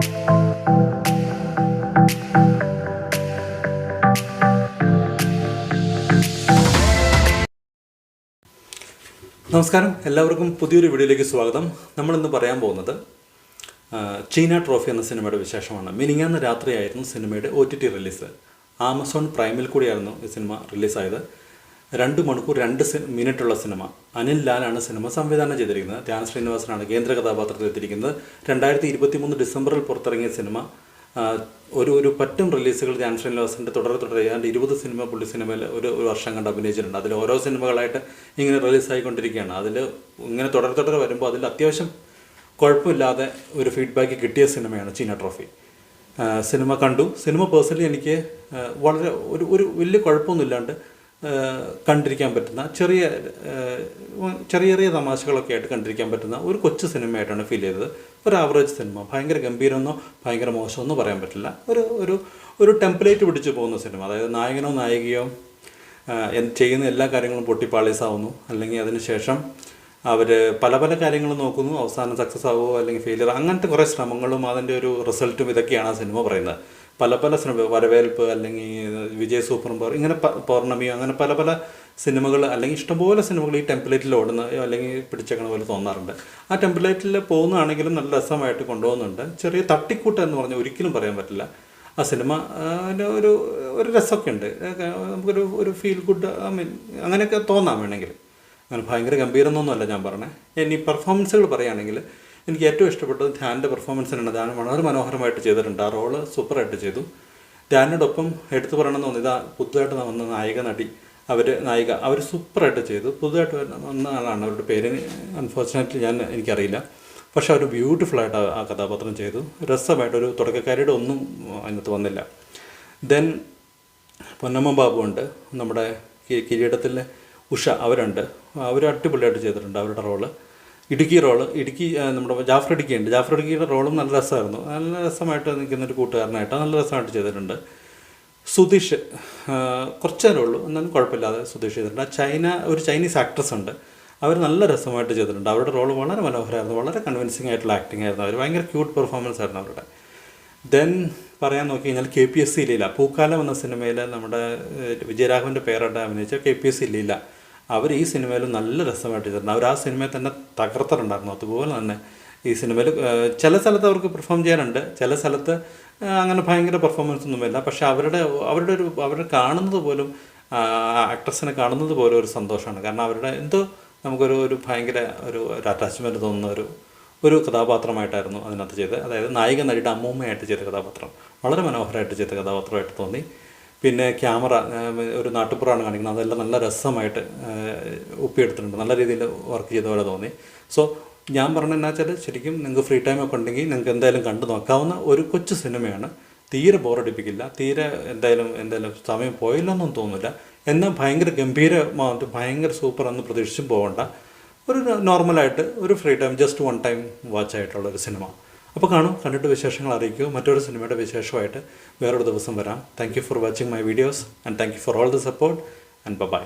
നമസ്കാരം, എല്ലാവർക്കും പുതിയൊരു വീഡിയോയിലേക്ക് സ്വാഗതം. നമ്മളിന്ന് പറയാൻ പോകുന്നത് ചീന ട്രോഫി എന്ന സിനിമയുടെ വിശേഷമാണ്. മിനിങ്ങാന്ന് രാത്രിയായിരുന്നു സിനിമയുടെ OTT റിലീസ്. ആമസോൺ പ്രൈമിൽ കൂടിയായിരുന്നു ഈ സിനിമ റിലീസായത്. 2 മണിക്കൂർ 2 മിനിറ്റുള്ള സിനിമ. അനിൽ ലാലാണ് സിനിമ സംവിധാനം ചെയ്തിരിക്കുന്നത്. ധ്യാൻ ശ്രീനിവാസനാണ് കേന്ദ്ര കഥാപാത്രത്തിൽ എത്തിയിരിക്കുന്നത്. 2023 ഡിസംബറിൽ പുറത്തിറങ്ങിയ സിനിമ. ഒരു പറ്റും റിലീസുകൾ ധ്യാൻ ശ്രീനിവാസൻ്റെ തുടരെ ഏതാണ്ട് 20 സിനിമ പുള്ളി സിനിമയിൽ ഒരു വർഷം കണ്ട് അഭിനയിച്ചിട്ടുണ്ട്. അതിൽ ഓരോ സിനിമകളായിട്ട് ഇങ്ങനെ റിലീസായിക്കൊണ്ടിരിക്കുകയാണ്. അതിൽ ഇങ്ങനെ തുടരെ വരുമ്പോൾ അതിൽ അത്യാവശ്യം കുഴപ്പമില്ലാതെ ഒരു ഫീഡ്ബാക്ക് കിട്ടിയ സിനിമയാണ് ചീന ട്രോഫി. സിനിമ കണ്ടു. സിനിമ പേഴ്സണലി എനിക്ക് വളരെ ഒരു വലിയ കുഴപ്പമൊന്നുമില്ലാണ്ട് കണ്ടിരിക്കാൻ പറ്റുന്ന ചെറിയ തമാശകളൊക്കെ ആയിട്ട് കണ്ടിരിക്കാൻ പറ്റുന്ന ഒരു കൊച്ചു സിനിമയായിട്ടാണ് ഫീൽ ചെയ്തത്. ഒരു ആവറേജ് സിനിമ. ഭയങ്കര ഗംഭീരമെന്നോ ഭയങ്കര മോശമെന്നോ പറയാൻ പറ്റില്ല. ഒരു ടെംപ്ലേറ്റ് പിടിച്ചു പോകുന്ന സിനിമ. അതായത് നായകനോ നായികയോ ചെയ്യുന്ന എല്ലാ കാര്യങ്ങളും പൊട്ടിപ്പാളീസാവുന്നു, അല്ലെങ്കിൽ അതിന് ശേഷം അവർ പല കാര്യങ്ങളും നോക്കുന്നു, അവസാനം സക്സസ് ആവുമോ അല്ലെങ്കിൽ ഫെയിലിയർ, അങ്ങനത്തെ കുറേ ശ്രമങ്ങളും അതിൻ്റെ ഒരു റിസൾട്ടും ഇതൊക്കെയാണ് ആ സിനിമ പറയുന്നത്. പല സിനിമ, വരവേൽപ്പ് അല്ലെങ്കിൽ വിജയ് സൂപ്പർ പവർ, ഇങ്ങനെ പൗർണമിയോ, അങ്ങനെ പല സിനിമകൾ അല്ലെങ്കിൽ ഇഷ്ടംപോലെ സിനിമകൾ ഈ ടെംപ്ലേറ്റിൽ ഓടുന്ന അല്ലെങ്കിൽ പിടിച്ചേക്കണ പോലെ തോന്നാറുണ്ട്. ആ ടെംപ്ലേറ്റിൽ പോകുന്നതാണെങ്കിലും നല്ല രസമായിട്ട് കൊണ്ടുപോകുന്നുണ്ട്. ചെറിയ തട്ടിക്കൂട്ട് എന്ന് പറഞ്ഞാൽ ഒരിക്കലും പറയാൻ പറ്റില്ല. ആ സിനിമ ഒരു രസമൊക്കെ ഉണ്ട്. നമുക്കൊരു ഫീൽ ഗുഡ്, അങ്ങനെയൊക്കെ തോന്നാം വേണമെങ്കിൽ. അങ്ങനെ ഭയങ്കര ഗംഭീരമൊന്നുമല്ല ഞാൻ പറഞ്ഞത്. ഇനി പെർഫോമൻസുകൾ പറയുകയാണെങ്കിൽ എനിക്ക് ഏറ്റവും ഇഷ്ടപ്പെട്ടത് ധ്യാനിൻ്റെ പെർഫോമൻസിനാണ്. ധ്യാൻ വളരെ മനോഹരമായിട്ട് ചെയ്തിട്ടുണ്ട്. ആ റോള് സൂപ്പറായിട്ട് ചെയ്തു. ധ്യാനിനോടൊപ്പം എടുത്തു പറയണമെന്ന് തോന്നി, ഇതാ പുതുതായിട്ട് വന്ന നായിക അവർ സൂപ്പറായിട്ട് ചെയ്തു. പുതുതായിട്ട് വന്ന ആളാണ്, അവരുടെ പേര് അൺഫോർച്ചുനേറ്റ്ലി എനിക്കറിയില്ല. പക്ഷേ അവർ ബ്യൂട്ടിഫുള്ളായിട്ട് ആ കഥാപാത്രം ചെയ്തു. രസമായിട്ടൊരു തുടക്കക്കാരിയുടെ ഒന്നും അതിനകത്ത് വന്നില്ല. ദെൻ പൊന്നമ്മ ബാബു ഉണ്ട്, നമ്മുടെ കിരീടത്തിലെ ഉഷ, അവർ അടിപൊളിയായിട്ട് ചെയ്തിട്ടുണ്ട് അവരുടെ റോള്. ഇടുക്കി നമ്മുടെ ജാഫർ ഇടുക്കിയുടെ റോളും നല്ല രസമായിരുന്നു. നല്ല രസമായിട്ട് നിൽക്കുന്നൊരു കൂട്ടുകാരനായിട്ട് നല്ല രസമായിട്ട് ചെയ്തിട്ടുണ്ട്. സുധീഷ് കുറച്ചേരേ ഉള്ളൂ, എന്നാലും കുഴപ്പമില്ലാതെ സുധീഷ് ചെയ്തിട്ടുണ്ട്. ഒരു ചൈനീസ് ആക്ട്രസ് ഉണ്ട്, അവർ നല്ല രസമായിട്ട് ചെയ്തിട്ടുണ്ട്. അവരുടെ റോൾ വളരെ മനോഹരമായിരുന്നു, വളരെ കൺവിൻസിങ് ആയിട്ടുള്ള ആക്ടിങ് ആയിരുന്നു. അവർ ഭയങ്കര ക്യൂട്ട് പെർഫോമൻസ് ആയിരുന്നു അവരുടെ. ദെൻ പറയാൻ നോക്കി കഴിഞ്ഞാൽ KPSC ലീല, പൂക്കാലം എന്ന സിനിമയിൽ നമ്മുടെ വിജയരാഘവൻ്റെ പേരായിട്ട് അഭിനയിച്ച KPSC ലീല, അവർ ഈ സിനിമയിൽ നല്ല രസമായിട്ട് ചെയ്തിട്ടുണ്ട്. അവർ ആ സിനിമയിൽ തന്നെ തകർത്തിട്ടുണ്ടായിരുന്നു. അതുപോലെ തന്നെ ഈ സിനിമയിൽ ചില സ്ഥലത്ത് അവർക്ക് പെർഫോം ചെയ്യാനുണ്ട്, ചില സ്ഥലത്ത് അങ്ങനെ ഭയങ്കര പെർഫോമൻസ് ഒന്നുമില്ല. പക്ഷേ അവരുടെ കാണുന്നത് പോലും, ആക്ട്രസിനെ കാണുന്നത് പോലും ഒരു സന്തോഷമാണ്. കാരണം അവരുടെ എന്തോ നമുക്കൊരു ഭയങ്കര ഒരു അറ്റാച്ച്മെൻറ്റ് തോന്നുന്ന ഒരു കഥാപാത്രമായിട്ടായിരുന്നു അതിനകത്ത് ചെയ്തത്. അതായത് നായിക നടിയുടെ അമ്മൂമ്മയായിട്ട് ചെയ്ത കഥാപാത്രം വളരെ മനോഹരമായിട്ട് ചെയ്ത കഥാപാത്രമായിട്ട് തോന്നി. പിന്നെ ക്യാമറ ഒരു നാട്ടുപുറമാണ് കാണിക്കുന്നത്, അതെല്ലാം നല്ല രസമായിട്ട് ഒപ്പിയെടുത്തിട്ടുണ്ട്, നല്ല രീതിയിൽ വർക്ക് ചെയ്ത പോലെ തോന്നി. സോ ഞാൻ പറഞ്ഞതെന്നു വെച്ചാൽ, ശരിക്കും നിങ്ങൾക്ക് ഫ്രീ ടൈമൊക്കെ ഉണ്ടെങ്കിൽ നിങ്ങൾക്ക് എന്തായാലും കണ്ടു നോക്കാവുന്ന ഒരു കൊച്ചു സിനിമയാണ്. തീരെ ബോറടിപ്പിക്കില്ല, തീരെ എന്തായാലും സമയം പോയില്ലെന്നൊന്നും തോന്നില്ല. എന്നാൽ ഭയങ്കര ഗംഭീരമായിട്ട് ഭയങ്കര സൂപ്പറെന്ന് പ്രതീക്ഷിച്ചും പോകണ്ട. ഒരു നോർമലായിട്ട് ഒരു free time, just one time watch ആയിട്ടുള്ളൊരു സിനിമ. അപ്പോൾ കണ്ടിട്ട് വിശേഷങ്ങൾ അറിയിക്കുക. മറ്റൊരു സിനിമയുടെ വിശേഷമായിട്ട് വേറൊരു ദിവസം വരാം. Thank you for watching my videos and thank you for all the support and by.